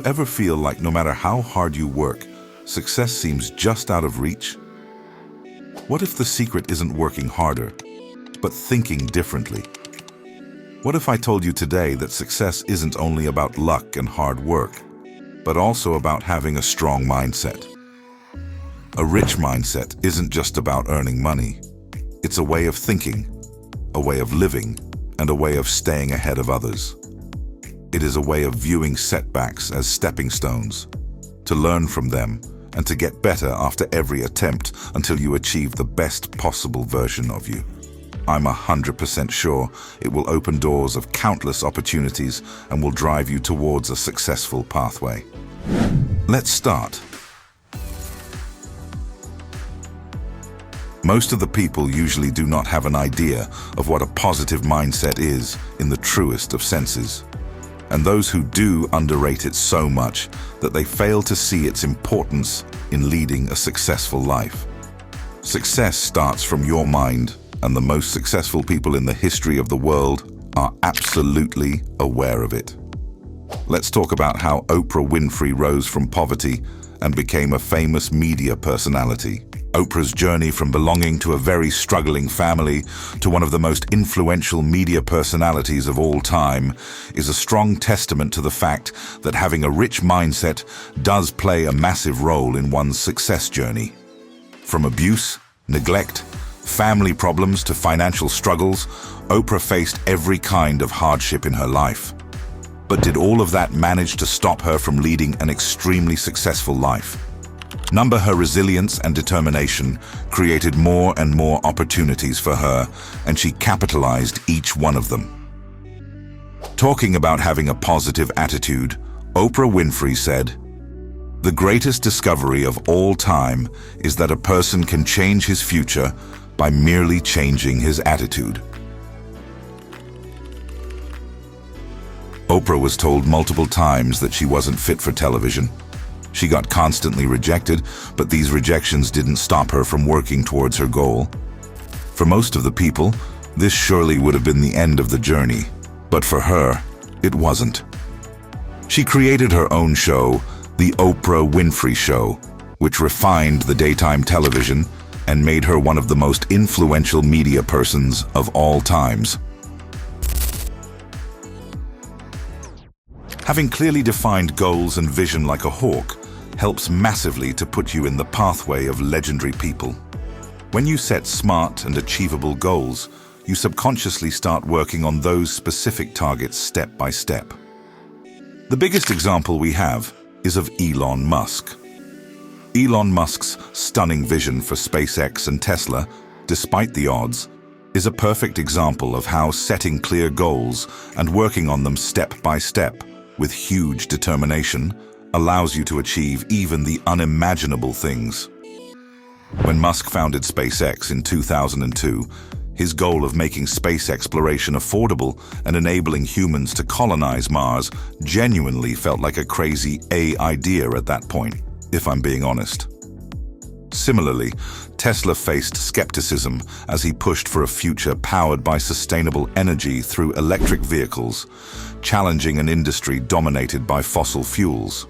you ever feel like no matter how hard you work, success seems just out of reach? What if the secret isn't working harder, but thinking differently? What if I told you today that success isn't only about luck and hard work, but also about having a strong mindset? A rich mindset isn't just about earning money. It's a way of thinking, a way of living, and a way of staying ahead of others. It is a way of viewing setbacks as stepping stones, to learn from them and to get better after every attempt until you achieve the best possible version of you. I'm 100% sure it will open doors of countless opportunities and will drive you towards a successful pathway. Let's start. Most of the people usually do not have an idea of what a positive mindset is in the truest of senses. And those who do underrate it so much that they fail to see its importance in leading a successful life. Success starts from your mind, and the most successful people in the history of the world are absolutely aware of it. Let's talk about how Oprah Winfrey rose from poverty and became a famous media personality. Oprah's journey from belonging to a very struggling family to one of the most influential media personalities of all time is a strong testament to the fact that having a rich mindset does play a massive role in one's success journey. From abuse, neglect, family problems to financial struggles, Oprah faced every kind of hardship in her life. But did all of that manage to stop her from leading an extremely successful life? Her resilience and determination created more and more opportunities for her, and she capitalized each one of them. Talking about having a positive attitude, Oprah Winfrey said, "The greatest discovery of all time is that a person can change his future by merely changing his attitude." Oprah was told multiple times that she wasn't fit for television. She got constantly rejected, but these rejections didn't stop her from working towards her goal. For most of the people, this surely would have been the end of the journey, but for her, it wasn't. She created her own show, The Oprah Winfrey Show, which refined the daytime television and made her one of the most influential media persons of all times. Having clearly defined goals and vision like a hawk helps massively to put you in the pathway of legendary people. When you set smart and achievable goals, you subconsciously start working on those specific targets step by step. The biggest example we have is of Elon Musk. Elon Musk's stunning vision for SpaceX and Tesla, despite the odds, is a perfect example of how setting clear goals and working on them step by step with huge determination allows you to achieve even the unimaginable things. When Musk founded SpaceX in 2002, his goal of making space exploration affordable and enabling humans to colonize Mars genuinely felt like a crazy idea at that point, if I'm being honest. Similarly, Tesla faced skepticism as he pushed for a future powered by sustainable energy through electric vehicles, challenging an industry dominated by fossil fuels.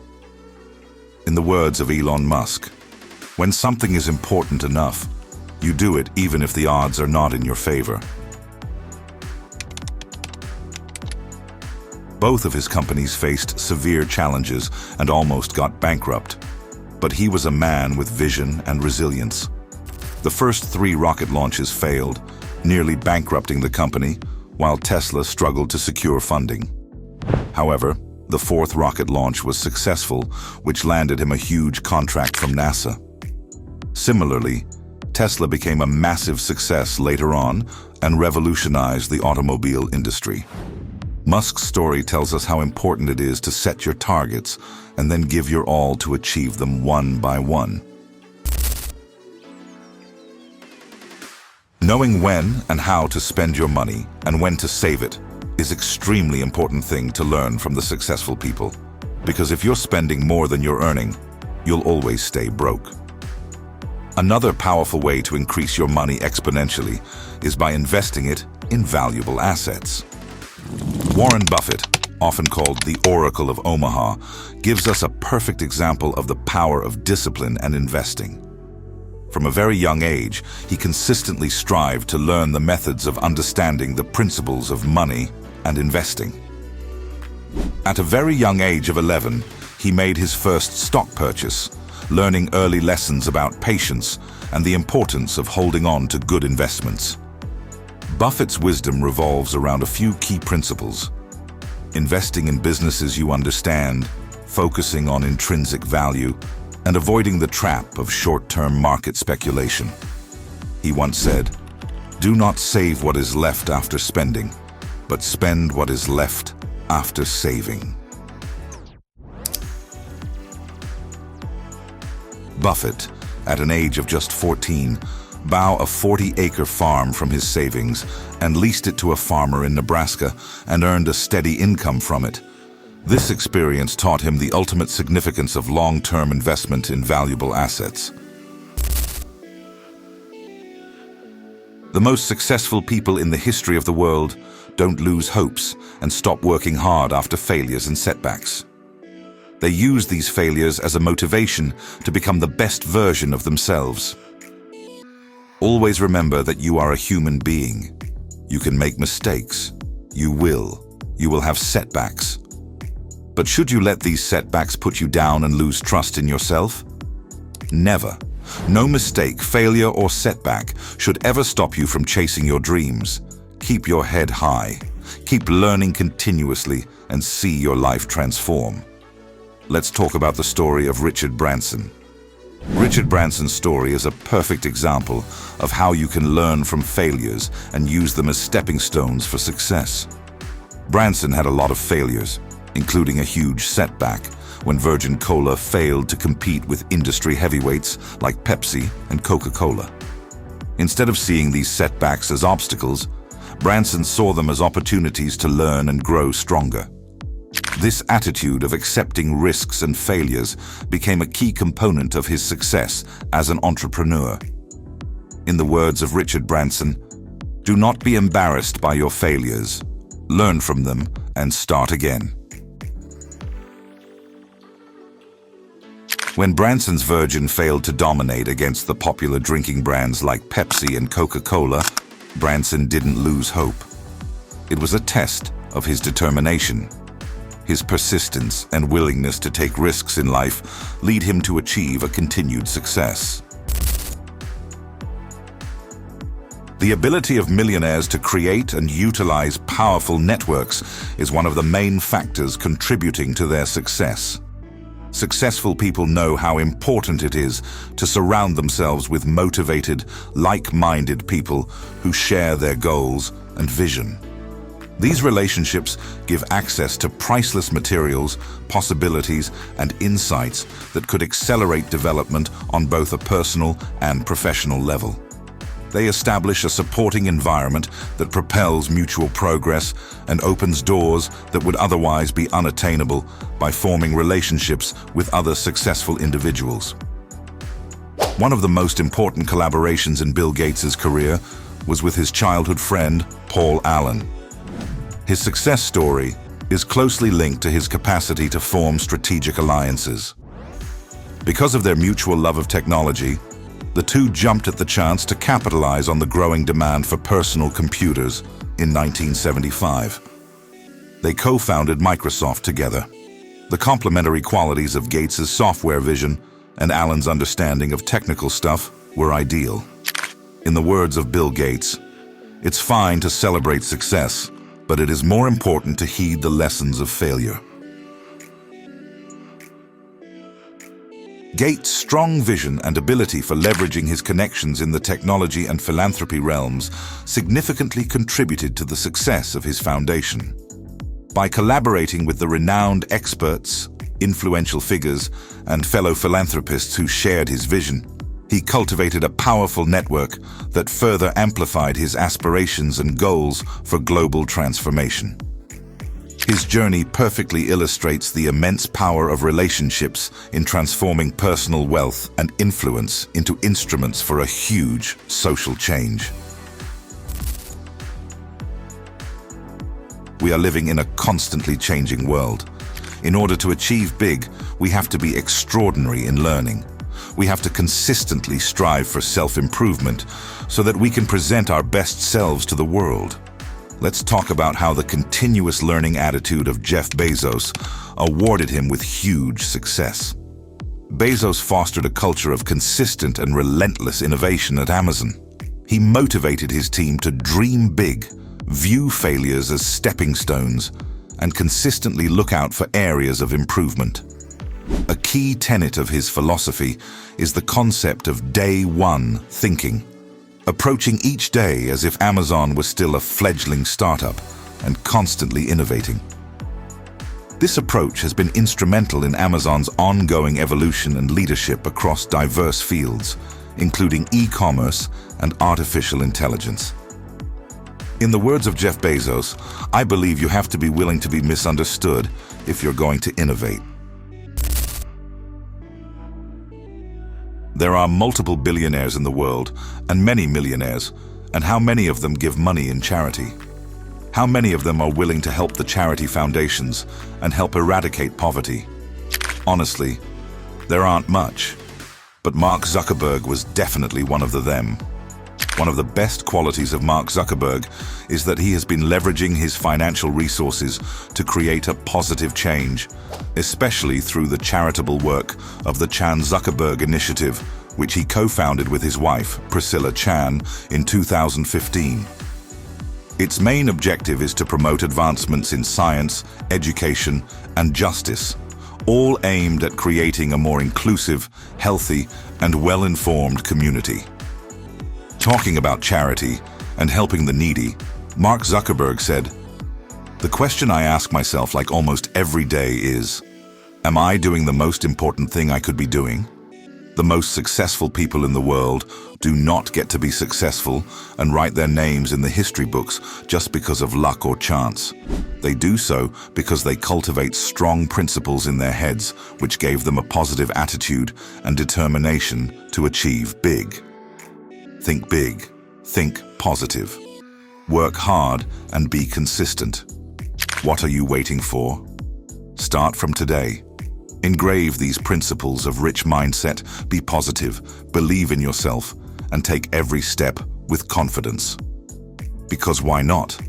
In the words of Elon Musk, "When something is important enough, you do it even if the odds are not in your favor." Both of his companies faced severe challenges and almost got bankrupt, but he was a man with vision and resilience. The first 3 rocket launches failed, nearly bankrupting the company, while Tesla struggled to secure funding. However, the 4th rocket launch was successful, which landed him a huge contract from NASA. Similarly, Tesla became a massive success later on and revolutionized the automobile industry. Musk's story tells us how important it is to set your targets and then give your all to achieve them one by one. Knowing when and how to spend your money and when to save it is an extremely important thing to learn from the successful people. Because if you're spending more than you're earning, you'll always stay broke. Another powerful way to increase your money exponentially is by investing it in valuable assets. Warren Buffett, often called the Oracle of Omaha, gives us a perfect example of the power of discipline and investing. From a very young age, he consistently strived to learn the methods of understanding the principles of money and investing. At a very young age of 11, he made his first stock purchase, learning early lessons about patience and the importance of holding on to good investments. Buffett's wisdom revolves around a few key principles: investing in businesses you understand, focusing on intrinsic value, and avoiding the trap of short-term market speculation. He once said, "Do not save what is left after spending, but spend what is left after saving." Buffett, at an age of just 14, bought a 40-acre farm from his savings and leased it to a farmer in Nebraska and earned a steady income from it. This experience taught him the ultimate significance of long-term investment in valuable assets. The most successful people in the history of the world don't lose hopes and stop working hard after failures and setbacks. They use these failures as a motivation to become the best version of themselves. Always remember that you are a human being. You can make mistakes. You will have setbacks. But should you let these setbacks put you down and lose trust in yourself? Never. No mistake, failure, or setback should ever stop you from chasing your dreams. Keep your head high. Keep learning continuously and see your life transform. Let's talk about the story of Richard Branson. Richard Branson's story is a perfect example of how you can learn from failures and use them as stepping stones for success. Branson had a lot of failures, including a huge setback when Virgin Cola failed to compete with industry heavyweights like Pepsi and Coca-Cola. Instead of seeing these setbacks as obstacles, Branson saw them as opportunities to learn and grow stronger. This attitude of accepting risks and failures became a key component of his success as an entrepreneur. In the words of Richard Branson, "Do not be embarrassed by your failures. Learn from them and start again." When Branson's Virgin failed to dominate against the popular drinking brands like Pepsi and Coca-Cola, Branson didn't lose hope. It was a test of his determination. His persistence and willingness to take risks in life lead him to achieve a continued success. The ability of millionaires to create and utilize powerful networks is one of the main factors contributing to their success. Successful people know how important it is to surround themselves with motivated, like-minded people who share their goals and vision. These relationships give access to priceless materials, possibilities, and insights that could accelerate development on both a personal and professional level. They establish a supporting environment that propels mutual progress and opens doors that would otherwise be unattainable by forming relationships with other successful individuals. One of the most important collaborations in Bill Gates' career was with his childhood friend, Paul Allen. His success story is closely linked to his capacity to form strategic alliances. Because of their mutual love of technology, the two jumped at the chance to capitalize on the growing demand for personal computers in 1975. They co-founded Microsoft together. The complementary qualities of Gates' software vision and Allen's understanding of technical stuff were ideal. In the words of Bill Gates, "It's fine to celebrate success, but it is more important to heed the lessons of failure." Gates' strong vision and ability for leveraging his connections in the technology and philanthropy realms significantly contributed to the success of his foundation. By collaborating with the renowned experts, influential figures, and fellow philanthropists who shared his vision, he cultivated a powerful network that further amplified his aspirations and goals for global transformation. His journey perfectly illustrates the immense power of relationships in transforming personal wealth and influence into instruments for a huge social change. We are living in a constantly changing world. In order to achieve big, we have to be extraordinary in learning. We have to consistently strive for self-improvement so that we can present our best selves to the world. Let's talk about how the continuous learning attitude of Jeff Bezos awarded him with huge success. Bezos fostered a culture of consistent and relentless innovation at Amazon. He motivated his team to dream big, view failures as stepping stones, and consistently look out for areas of improvement. A key tenet of his philosophy is the concept of day one thinking, approaching each day as if Amazon was still a fledgling startup and constantly innovating. This approach has been instrumental in Amazon's ongoing evolution and leadership across diverse fields, including e-commerce and artificial intelligence. In the words of Jeff Bezos, I believe you have to be willing to be misunderstood if you're going to innovate. There are multiple billionaires in the world and many millionaires, and how many of them give money in charity? How many of them are willing to help the charity foundations and help eradicate poverty? Honestly, there aren't much, but Mark Zuckerberg was definitely one of them. One of the best qualities of Mark Zuckerberg is that he has been leveraging his financial resources to create a positive change, especially through the charitable work of the Chan Zuckerberg Initiative, which he co-founded with his wife, Priscilla Chan, in 2015. Its main objective is to promote advancements in science, education, and justice, all aimed at creating a more inclusive, healthy, and well-informed community. Talking about charity and helping the needy, Mark Zuckerberg said, "The question I ask myself like almost every day is, am I doing the most important thing I could be doing? The most successful people in the world do not get to be successful and write their names in the history books just because of luck or chance. They do so because they cultivate strong principles in their heads, which gave them a positive attitude and determination to achieve big. Think big, think positive. Work hard and be consistent. What are you waiting for? Start from today. Engrave these principles of rich mindset, be positive, believe in yourself, and take every step with confidence. Because why not?